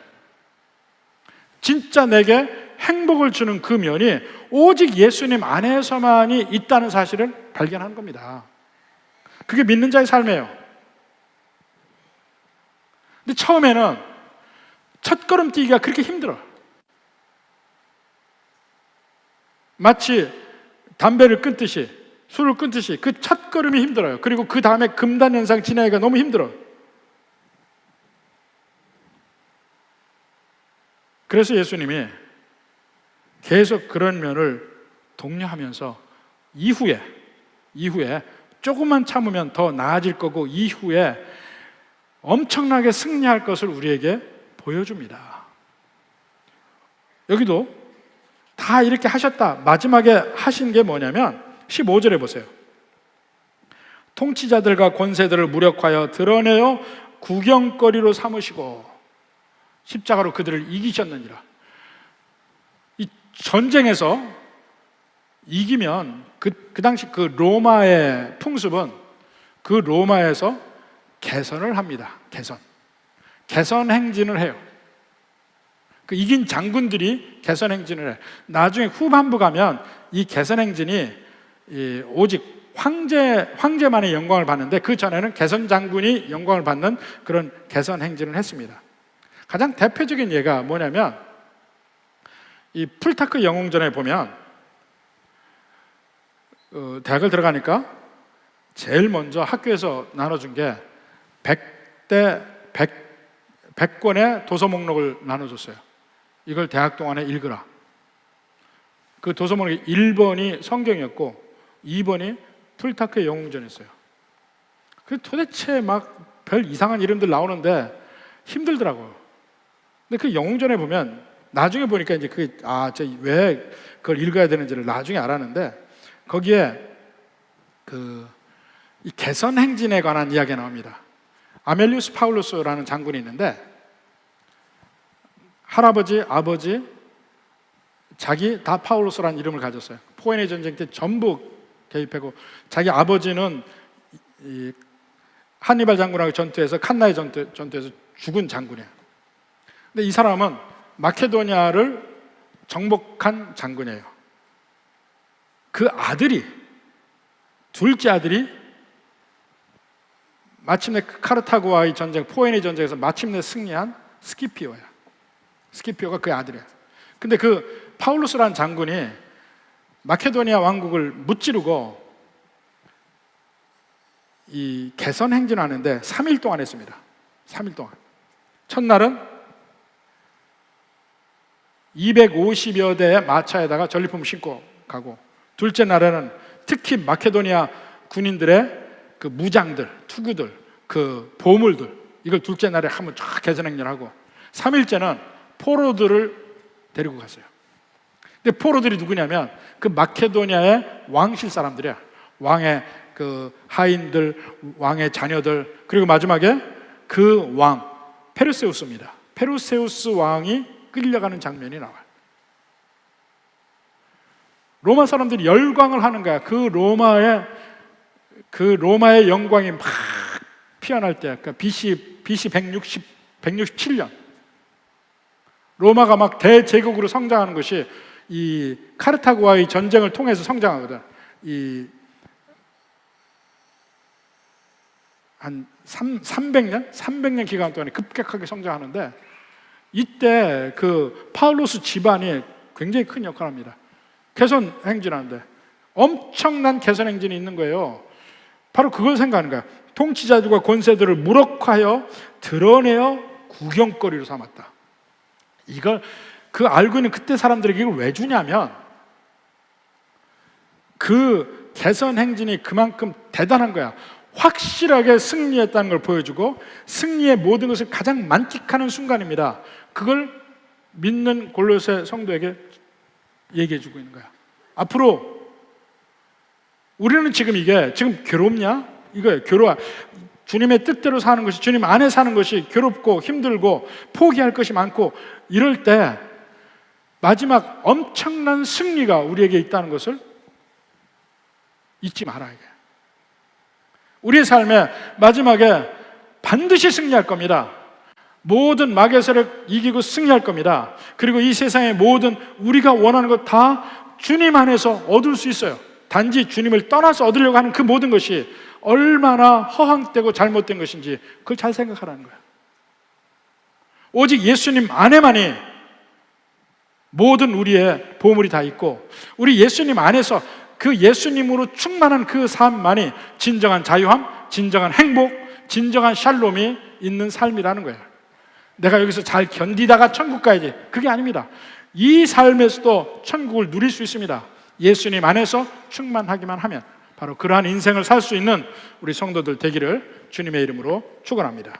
진짜 내게 행복을 주는 그 면이 오직 예수님 안에서만이 있다는 사실을 발견하는 겁니다. 그게 믿는 자의 삶이에요. 근데 처음에는 첫걸음 뛰기가 그렇게 힘들어. 마치 담배를 끊듯이, 술을 끊듯이 그 첫걸음이 힘들어요. 그리고 그 다음에 금단 현상 지나기가 너무 힘들어. 그래서 예수님이 계속 그런 면을 독려하면서 이후에 조금만 참으면 더 나아질 거고, 이후에 엄청나게 승리할 것을 우리에게 보여줍니다. 여기도 다 이렇게 하셨다. 마지막에 하신 게 뭐냐면 15절에 보세요. 통치자들과 권세들을 무력하여 드러내어 구경거리로 삼으시고 십자가로 그들을 이기셨느니라. 이 전쟁에서 이기면 그 당시 그 로마의 풍습은 그 로마에서 개선을 합니다. 개선 행진을 해요. 그 이긴 장군들이 개선 행진을 해요. 나중에 후반부 가면 이 개선 행진이 오직 황제만의 영광을 받는데, 그 전에는 개선 장군이 영광을 받는 그런 개선 행진을 했습니다. 가장 대표적인 예가 뭐냐면 이 풀타크 영웅전에 보면 대학을 들어가니까 제일 먼저 학교에서 나눠준 게 100권의 도서 목록을 나눠줬어요. 이걸 대학 동안에 읽으라. 그 도서 목록이 1번이 성경이었고 2번이 풀타크의 영웅전이었어요. 그 도대체 막 별 이상한 이름들 나오는데 힘들더라고요. 근데 그 영웅전에 보면 나중에 보니까 이제 왜 그걸 읽어야 되는지를 나중에 알았는데, 거기에 이 개선 행진에 관한 이야기가 나옵니다. 아멜리우스 파울루스라는 장군이 있는데 할아버지, 아버지, 자기 다 파울루스라는 이름을 가졌어요. 포에네 전쟁 때 전부 개입하고, 자기 아버지는 이 한니발 장군하고 전투에서 칸나의 전투에서 죽은 장군이에요. 근데 이 사람은 마케도니아를 정복한 장군이에요. 그 아들이, 둘째 아들이 마침내 카르타고와의 전쟁, 포에네 전쟁에서 마침내 승리한 스키피오야. 스키피오가 그의 아들이야. 근데 그 파울루스라는 장군이 마케도니아 왕국을 무찌르고 이 개선 행진하는데 3일 동안 했습니다. 3일 동안. 첫날은 250여 대의 마차에다가 전리품 싣고 가고, 둘째 날에는 특히 마케도니아 군인들의 그 무장들, 투구들, 그 보물들, 이걸 둘째 날에 한번 쫙 개선 행진하고, 3일째는 포로들을 데리고 갔어요. 근데 포로들이 누구냐면 그 마케도니아의 왕실 사람들이야. 왕의 그 하인들, 왕의 자녀들, 그리고 마지막에 그 왕 페르세우스입니다. 페르세우스 왕이 끌려가는 장면이 나와요. 로마 사람들이 열광을 하는 거야. 그 로마의 영광이 막 피어날 때, 그러니까 BC 167년 로마가 막 대제국으로 성장하는 것이 이 카르타고와의 전쟁을 통해서 성장하거든. 한 300년 기간 동안에 급격하게 성장하는데, 이때 그 파울루스 집안이 굉장히 큰 역할을 합니다. 개선 행진하는데 엄청난 개선 행진이 있는 거예요. 바로 그걸 생각하는 거야. 통치자들과 권세들을 무력하여 드러내어 구경거리로 삼았다. 이걸 알고 있는 그때 사람들에게 이걸 왜 주냐면, 그 개선 행진이 그만큼 대단한 거야. 확실하게 승리했다는 걸 보여주고, 승리의 모든 것을 가장 만끽하는 순간입니다. 그걸 믿는 골로새 성도에게 얘기해주고 있는 거야. 앞으로 우리는 지금 괴롭냐? 이거예요. 괴로워. 주님의 뜻대로 사는 것이, 주님 안에 사는 것이 괴롭고 힘들고 포기할 것이 많고, 이럴 때 마지막 엄청난 승리가 우리에게 있다는 것을 잊지 말아야 돼요. 우리의 삶에 마지막에 반드시 승리할 겁니다. 모든 마귀의 세력 이기고 승리할 겁니다. 그리고 이 세상의 모든 우리가 원하는 것 다 주님 안에서 얻을 수 있어요. 단지 주님을 떠나서 얻으려고 하는 그 모든 것이 얼마나 허황되고 잘못된 것인지 그걸 잘 생각하라는 거예요. 오직 예수님 안에만이 모든 우리의 보물이 다 있고, 우리 예수님 안에서 그 예수님으로 충만한 그 삶만이 진정한 자유함, 진정한 행복, 진정한 샬롬이 있는 삶이라는 거예요. 내가 여기서 잘 견디다가 천국 가야지, 그게 아닙니다. 이 삶에서도 천국을 누릴 수 있습니다. 예수님 안에서 충만하기만 하면 바로 그러한 인생을 살 수 있는 우리 성도들 되기를 주님의 이름으로 축원합니다.